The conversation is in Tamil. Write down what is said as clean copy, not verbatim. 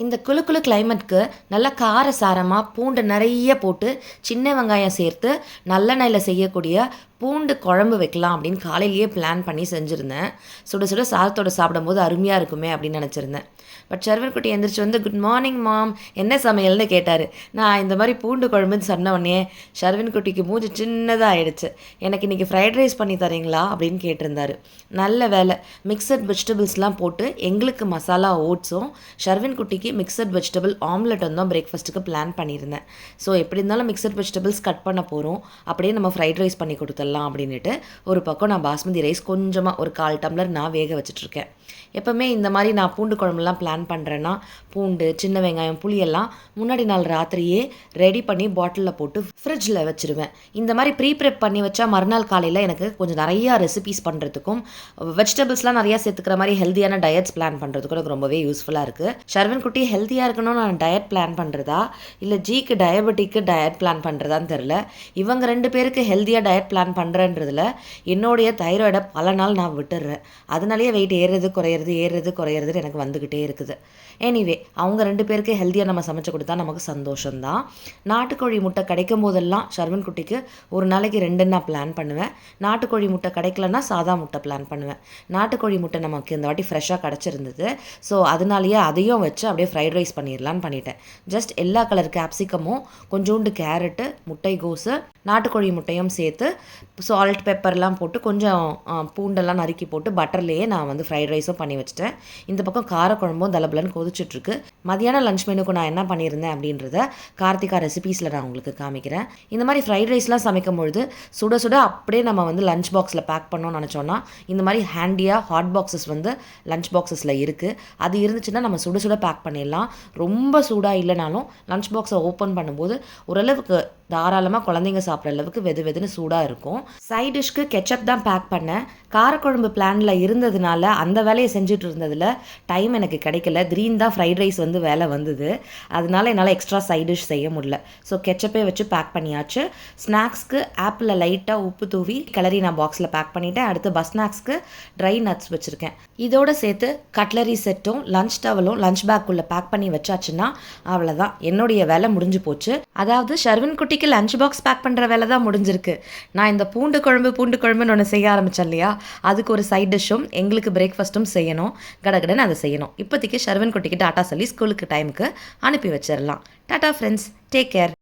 இந்த குளு குளு கிளைமேட்க்கு நல்லா காரசாரமாக பூண்டு நிறைய போட்டு சின்ன வெங்காயம் சேர்த்து நல்லெண்ணெயில் செய்யக்கூடிய பூண்டு குழம்பு வைக்கலாம் அப்படின்னு காலையிலேயே பிளான் பண்ணி செஞ்சுருந்தேன். சுட சுட சாதத்தோடு சாப்பிடும்போது அருமையாக இருக்குமே அப்படின்னு நினச்சிருந்தேன். பட் சர்வன் குட்டி எந்திரிச்சு வந்து குட் மார்னிங் மாம், என்ன சமையல்னு கேட்டார். நான் இந்த மாதிரி பூண்டு குழம்புன்னு சொன்ன உடனே சர்வன் குட்டிக்கு மூஞ்சி சின்னதாக ஆயிடுச்சு. எனக்கு இன்றைக்கி ஃப்ரைட் ரைஸ் பண்ணி தரீங்களா அப்படின்னு கேட்டிருந்தாரு. நல்ல வேலை, மிக்சட் வெஜிடபிள்ஸ்லாம் போட்டு எங்களுக்கு மசாலா ஓட்ஸும் ஷர்வின் குட்டிக்கு மிக்சட் வெஜிடபிள் ஆம்லெட்டும் தான் பிரேக்ஃபாஸ்ட்டுக்கு பிளான் பண்ணியிருந்தேன். ஸோ எப்படி இருந்தாலும் மிக்சட் வெஜிடபிள்ஸ் கட் பண்ண போகிறோம், அப்படியே நம்ம ஃப்ரைட் ரைஸ் பண்ணி கொடுத்துடலாம் அப்படின்ட்டு ஒரு பக்கம் நான் பாஸ்மதி ரைஸ் கொஞ்சமாக ஒரு 1/4 டம்ளர் நான் வேக வச்சுட்ருக்கேன். எப்போவுமே இந்த மாதிரி நான் பூண்டு குழம்புலாம் பிளான் பண்ணுறேன்னா பூண்டு, சின்ன வெங்காயம், புளியெல்லாம் முன்னாடி நாள் ராத்திரியே ரெடி பண்ணி பாட்டிலில் போட்டு ஃப்ரிட்ஜில் வச்சுருவேன். இந்த மாதிரி ப்ரீ பண்ணி வச்சா மறுநாள் காலையில் எனக்கு கொஞ்சம் நிறையா ரெசிபீஸ் பண்ணுறதுக்கும் வெஜிடபிள்ஸ்லாம் நிறையா சேர்த்துக்கிற மாதிரி ஹெல்த்தியான டயட்ஸ் பிளான் பண்ணுறதுக்கும் எனக்கு ரொம்பவே யூஸ்ஃபுல்லாக இருக்குது. ஷர்வன் குட்டி ஹெல்த்தியாக இருக்கணும்னு நான் டயட் பிளான் பண்ணுறதா இல்லை ஜிக்கு டயபெட்டிக்கு டயட் பிளான் பண்ணுறதான்னு தெரில. இவங்க 2 பேருக்கு ஹெல்த்தியாக டயட் பிளான் பண்ணுறன்றதுல என்னுடைய தைராய்டை பல நாள் நான் விட்டுடுறேன். அதனாலேயே வெயிட் ஏறுறது குறையிறது எனக்கு வந்துக்கிட்டே இருக்குது. எனிவே அவங்க 2 பேருக்கு ஹெல்த்தியாக நம்ம சமைச்சு கொடுத்தா நமக்கு சந்தோஷம்தான். நாட்டுக்கோழி முட்டை கிடைக்கும் போதெல்லாம் ஷர்வன் குட்டிக்கு ஒரு நாளைக்கு 2 நான் பிளான் பண்ணுவேன். நாட்டுக்கோழி முட்டை கிடைக்கலன்னா சாதா முட்டை பிளான் பண்ணுவேன். நாட்டுக்கோழி முட்டை நமக்கு இந்த வாட்டி ஃப்ரெஷ்ஷாக கிடச்சிருந்தது. ஸோ அதனாலேயே அதையும் வச்சு அப்படியே ஃப்ரைட் ரைஸ் பண்ணிடலான்னு பண்ணிட்டேன். ஜஸ்ட் எல்லா கலர் கேப்சிகமும், கொஞ்சோண்டு கேரட்டு, முட்டைகோஸு, நாட்டுக்கோழி முட்டையும் சேர்த்து சால்ட் பெப்பர்லாம் போட்டு கொஞ்சம் பூண்டெல்லாம் நறுக்கி போட்டு பட்டர்லேயே நான் வந்து ஃப்ரைட் ரைஸும் பண்ணி வச்சுட்டேன். இந்த பக்கம் காரக்குழம்பும் தலபலன்னு கொதிச்சுட்ருக்கு. மதியானம் லஞ்ச் மெனுக்கு நான் என்ன பண்ணியிருந்தேன் அப்படின்றத கார்த்திகா ரெசிபீஸில் நான் உங்களுக்கு காமிக்கிறேன். இந்த மாதிரி ஃப்ரைட் ரைஸ்லாம் சமைக்கும் பொழுது சுட சுட அப்படியே நம்ம வந்து லஞ்ச் பாக்ஸில் பேக் பண்ணோம்னு நினச்சோன்னா இந்த மாதிரி ஹேண்டியாக ஹாட் பாக்ஸஸ் வந்து லஞ்ச் பாக்ஸஸில் இருக்குது. அது இருந்துச்சுன்னா நம்ம சுட சுட பேக் பண்ணிடலாம். ரொம்ப சூடாக இல்லைனாலும் லஞ்ச் பாக்ஸை ஓப்பன் பண்ணும்போது ஓரளவுக்கு தாராளமாக குழந்தைங்க சாப்பிட்ற அளவுக்கு வெதுன்னு சூடாக இருக்கும். சைட் டிஷ்க்கு கெச்சப் தான் பேக் பண்ணேன். காரக்குழம்பு பிளானில் இருந்ததுனால அந்த வேலையை செஞ்சுட்டு இருந்ததில் டைம் எனக்கு கிடைக்கல. திடீர்னு தான் ஃப்ரைட் ரைஸ் வந்து வேலை வந்தது. அதனால என்னால் எக்ஸ்ட்ரா சைட் டிஷ் செய்ய முடியல. ஸோ கெச்சப்பே வச்சு பேக் பண்ணியாச்சு. ஸ்நாக்ஸ்க்கு ஆப்பிளில் லைட்டாக உப்பு தூவி கிளறி நான் பாக்ஸில் பேக் பண்ணிவிட்டேன். அடுத்து பஸ் ஸ்நாக்ஸ்க்கு ட்ரை நட்ஸ் வச்சுருக்கேன். இதோடு சேர்த்து கட்லரி செட்டும் லஞ்ச் டவலும் லஞ்ச் பேக்குள்ளே பேக் பண்ணி வச்சாச்சுன்னா அவ்வளோதான், என்னுடைய வேலை முடிஞ்சு போச்சு. அதாவது ஷர்வின் குட்டிக்கு லஞ்ச் பாக்ஸ் பேக் பண்ணுற வேலை தான் முடிஞ்சிருக்கு. நான் இந்த பூண்டு குழம்புன்னு ஒன்று செய்ய ஆரம்பித்தேன் இல்லையா, அதுக்கு ஒரு சைட் டிஷ்ஷும் எங்களுக்கு பிரேக்ஃபாஸ்ட்டும் செய்யணும். கடகடன்னு அதை செய்யணும். இப்போதைக்கு ஷர்வன் குட்டிக்கு டாட்டா சொல்லி ஸ்கூலுக்கு டைமுக்கு அனுப்பி வச்சிடலாம். Tata friends, take care.